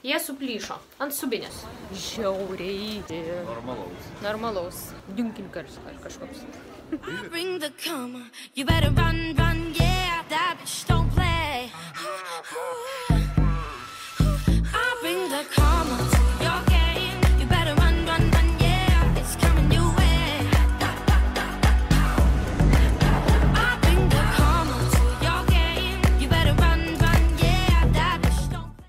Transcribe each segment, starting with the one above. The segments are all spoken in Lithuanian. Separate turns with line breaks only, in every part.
Jie suplyšo ant subinės. Žiauriai. Normalaus. Dunkinkas kažkoks.
Bring the karma. You better run, run, yeah. That bitch don't play. I bring the karma to your game. You better run, run, run, yeah. It's coming your way. I bring the karma to your game. You better run, run, yeah. That bitch don't play.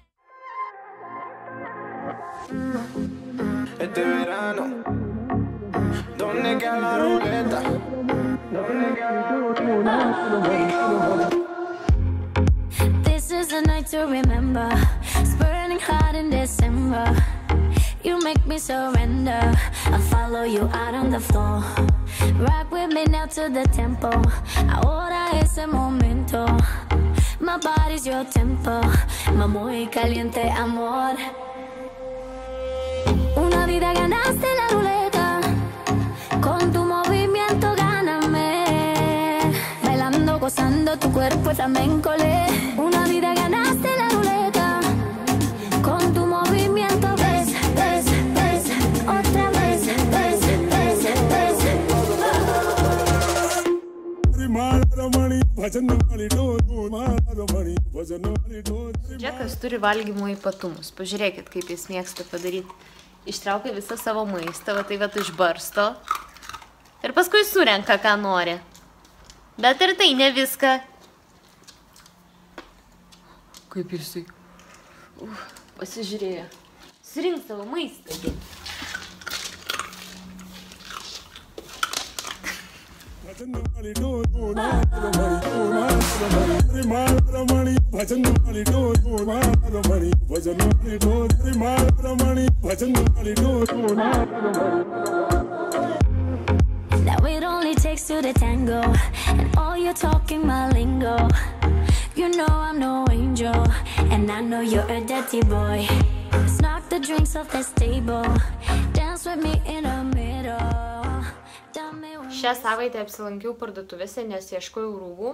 Este verano, ¿dónde queda la ruleta?
This is a night to remember. It's burning hot in December. You make me surrender. I'll follow you out on the floor. Rock with me now to the tempo. Ahora ese momento. My body's your tempo. My muy caliente amor. Una vida ganaste la ruleta. Con tu movimiento gáname. Bailando, gozando tu cuerpo flamenco. Una vida ganaste la ruleta. Con tu movimiento ves, ves, ves. Otra vez, ves, ves, ves.
Džekas turi valgymo ypatumus. Pažiūrėkit, kaip jis mėgsta padaryti. Ištraukia visą savo maistą, va tai vat išbarsto. Ir paskui surenka, ką nori. Bet ir tai ne viską. Kaip jisai. Pasižiūrėjo. Surink savo maistą.
Now it only takes two to tango, and all you're talking my lingo. You know I'm no angel, and I know you're a dirty boy. Let's knock the drinks off this table. Dance with me in the middle.
Šią savaitę apsilankiau parduotuvėse, nes ieškojau rūbų.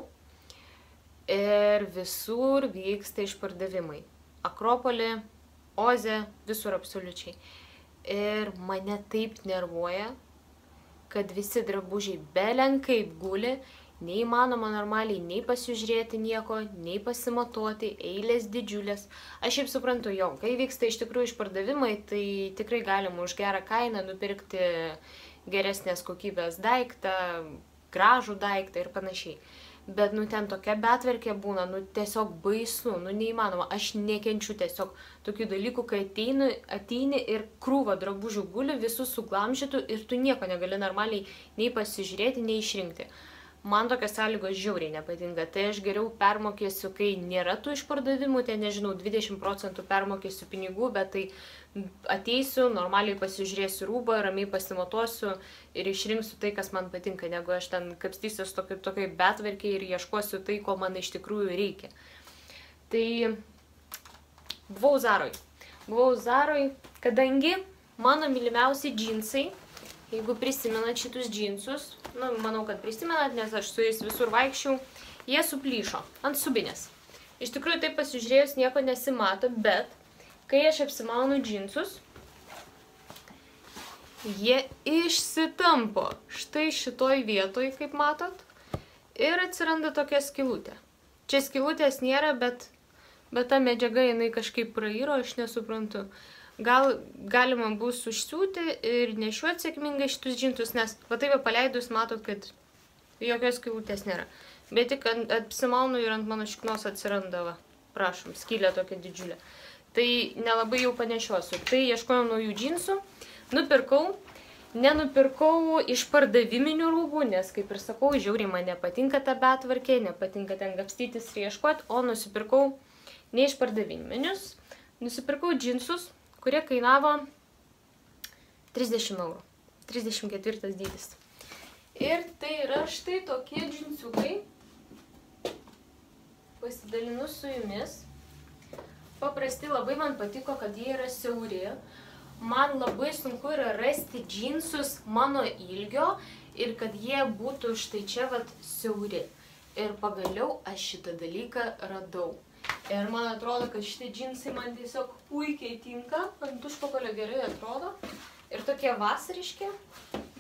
Ir visur vyksta išpardavimai. Akropolį, Oze, visur absoliučiai. Ir mane taip nervuoja, kad visi drabužiai belenkaip guli, neįmanoma normaliai nei pasižiūrėti nieko, nei pasimatuoti, eilės didžiulės. Aš šiaip suprantu, jo, kai vyksta iš tikrųjų išpardavimai, tai tikrai galima už gerą kainą nupirkti geresnės kokybės daiktą, gražų daiktą ir panašiai. Bet, ten tokia betverkė būna, tiesiog baisu, neįmanoma. Aš nekenčiu tiesiog tokių dalykų, kai ateini ir krūva drabužių guli, visus suglamžytų ir tu nieko negali normaliai nei pasižiūrėti, nei išrinkti. Man tokios sąlygos žiauriai nepatinka. Tai aš geriau permokėsiu, kai nėra tų išpardavimų, nežinau, 20% permokėsiu pinigų, bet tai ateisiu, normaliai pasižiūrėsiu rūbą, ramiai pasimatuosiu ir išrinksiu tai, kas man patinka, negu aš ten kapstysiu tokiai betvarkiai ir ieškosiu tai, ko man iš tikrųjų reikia. Tai buvau Zaroj, kadangi mano mylimiausi džinsai, jeigu prisimenat šitus džinsus, manau, kad prisimenat, nes aš su jais visur vaikščiau, jie suplyšo ant subinės. Iš tikrųjų, taip pasižiūrėjus nieko nesimato, bet kai aš apsimaunu džinsus, jie išsitampo štai šitoj vietoj, kaip matot, ir atsiranda tokia skylutė. Čia skylutės nėra, bet ta medžiaga jinai kažkaip prairo, aš nesuprantu. Gal galima bus užsiūti ir nešiuoti sėkmingai šitus džinsus, nes va taip paleidus matot, kad jokios skylutės nėra. Bet tik apsimaunu ir ant mano šiknos atsiranda, va, prašom, skylė tokia didžiulė. Tai nelabai jau panešiosiu. Tai ieškojau naujų džinsų, nenupirkau išpardaviminių rūbų, nes, kaip ir sakau, žiauriai man nepatinka ta betvarkė, nepatinka ten kapstytis ir ieškoti, o nusipirkau neišpardaviminius, nusipirkau džinsus, kurie kainavo 30 eurų. 34 dydis. Ir tai yra štai tokie džinsiukai. Pasidalinu su jumis. Paprasti labai man patiko, kad jie yra siauri. Man labai sunku yra rasti džinsus mano ilgio ir kad jie būtų štai čia vat siauri. Ir pagaliau aš šitą dalyką radau. Ir man atrodo, kad šitie džinsai man tiesiog puikiai tinka, ant užpakalio gerai atrodo. Ir tokie vasariški,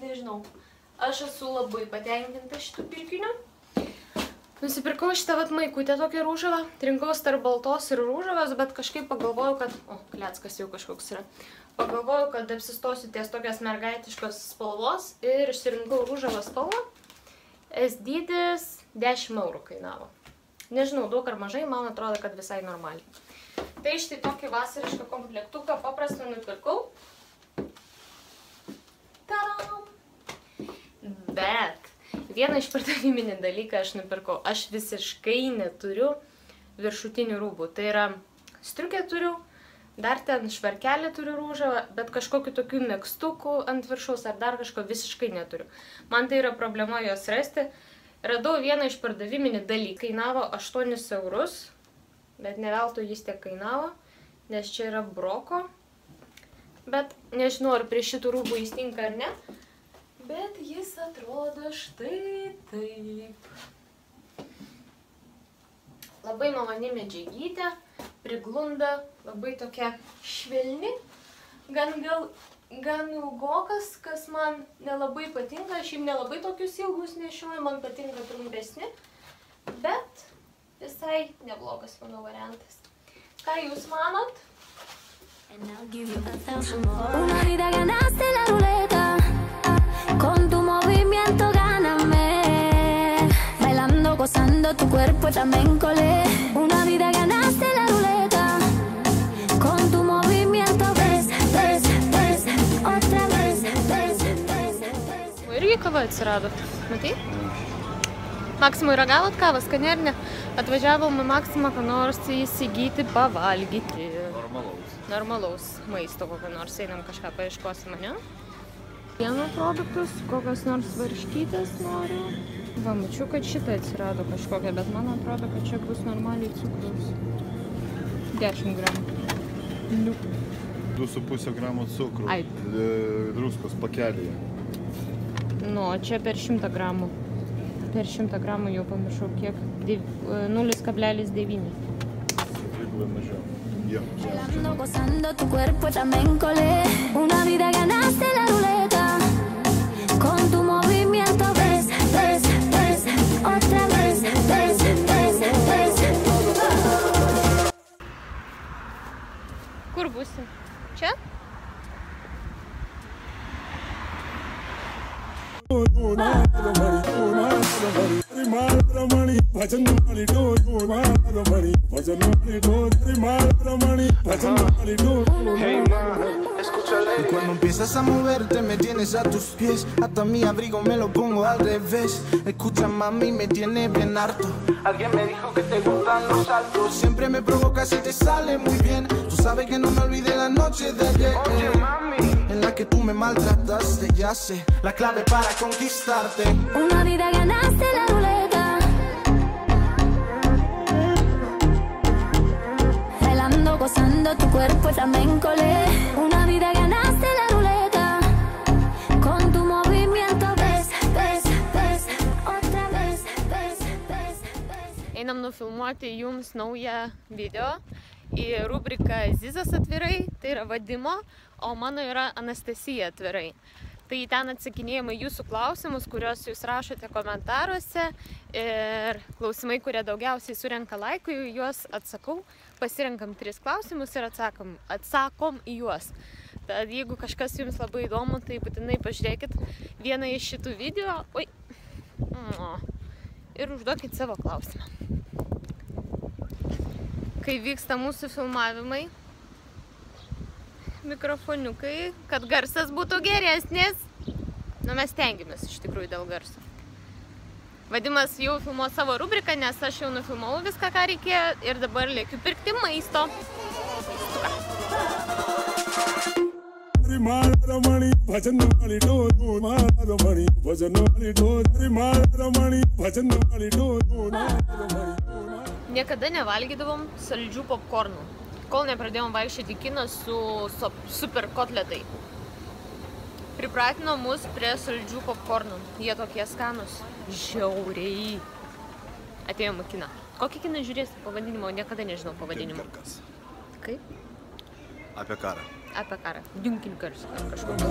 nežinau, aš esu labai patenkinta šitų pirkinių. Nusipirkau šitą vat maikutę tokią rūžavą, rinkaus tarp baltos ir rūžavos, bet kažkaip pagalvojau, kad, kleckas jau kažkoks yra, pagalvojau, kad apsistosiu ties tokias mergaitiškos spalvos ir išsirinkau rūžavą spalvą. S dydis 10 eurų kainavo. Nežinau, daug ar mažai, man atrodo, kad visai normaliai. Tai štai tokį vasarišką komplektuką paprastą nupirkau. Tadam! Bet vieną išpardaviminį dalyką aš nupirkau. Aš visiškai neturiu viršutinių rūbų. Tai yra striukę turiu, dar ten švarkelį turiu rūžavą, bet kažkokiu tokių megztukų ant viršaus ar dar kažko visiškai neturiu. Man tai yra problema jos rasti. Radau vieną išpardaviminį dalyką. Kainavo 8 eurus, bet ne veltui jis tiek kainavo, nes čia yra broko. Bet nežinau, ar prie šitų rūbų jis tinka ar ne. Bet jis atrodo štai taip. Labai maloni medžiagytė, priglunda, labai tokia švelni, gan ilgokas, kas man nelabai patinka. Aš jim nelabai tokius ilgus nešioju, man patinka trumpesni, bet visai neblogas mano variantas. Ką jūs manot?
Una vida ganaste la ruleta, con tu movimiento gáname, bailando, gozando tu cuerpo flamenco le. Una vida ganaste la ruleta, con tu movimiento ves, ves, ves, otra vez, ves, ves, ves.
Irgi kava atsirado, matai? Maksimui ragavot kavą, skani ar ne? Atvažiavom į Maksimą, ką nors įsigyti, pavalgyti. Normalaus maisto kokio nors, einam kažką paieškosim, ne? Pieno produktus, kokios nors varškytės noriu. Va, mačiau, kad šitą atsirado kažkokia, bet man atrodo, kad čia bus normaliai cukrus. 10 gramų.
2,5 gramo cukrų.
Ai.
Druskos pakelyje.
Nu, čia per 100 gramų. Per 100 gramų jau pamiršau kiek. 0,9.
Trigubai mažiau.
Bailando, gozando tu cuerpo flamenco le. Una vida ganaste la ruleta, con tu movimiento ves, ves, ves, otra vez, ves, ves, ves.
Kur būsi? Čia?
Y cuando empiezas a moverte me tienes a tus pies. Hasta mi abrigo me lo pongo al revés. Escucha mami, me tiene bien harto. Alguien me dijo que te gustan los saltos. Siempre me provocas y te sale muy bien. Tú sabes que no me olvidé la noche de ayer. Oye mami, en la que tú me maltrataste, ya sé la clave para conquistarte.
Una vida ganaste la ruleta, bailando, gozando tu cuerpo flamenco le. Una vida ganaste la ruleta, con tu movimiento ves, ves, ves, otra vez, ves, ves, ves.
Einam nufilmuoti jums naują video į rubriką Zizas atvirai, tai yra Vadimo, o mano yra Anastasija atvirai. Tai ten atsakinėjimai jūsų klausimus, kuriuos jūs rašote komentaruose ir klausimai, kurie daugiausiai surenka laikų, juos atsakau. Pasirenkam 3 klausimus ir atsakom į juos. Tad jeigu kažkas jums labai įdomu, tai būtinai pažiūrėkit vieną iš šitų video. Oi. Ir užduokit savo klausimą. Kai vyksta mūsų filmavimai, mikrofoniukai, kad garsas būtų geresnis. Nu, mes stengiamės iš tikrųjų dėl garso. Vadimas jau filmuo savo rubriką, nes aš jau nufilmavau viską, ką reikėjo ir dabar lėkiu pirkti maisto. Niekada nevalgydavom saldžių popkornų, kol nepradėjom vaikščioti į kiną su super kotletai. Pripratino mus prie saldžių popkornų. Jie tokie skanus. Žiauriai. Atėjom į kiną. Kokį kiną žiūrėsi pavadinimo? Niekada nežinau pavadinimo.
Dunkerkas.
Kaip?
Apie karą.
Apie karą. Dunkerkas kažkoks.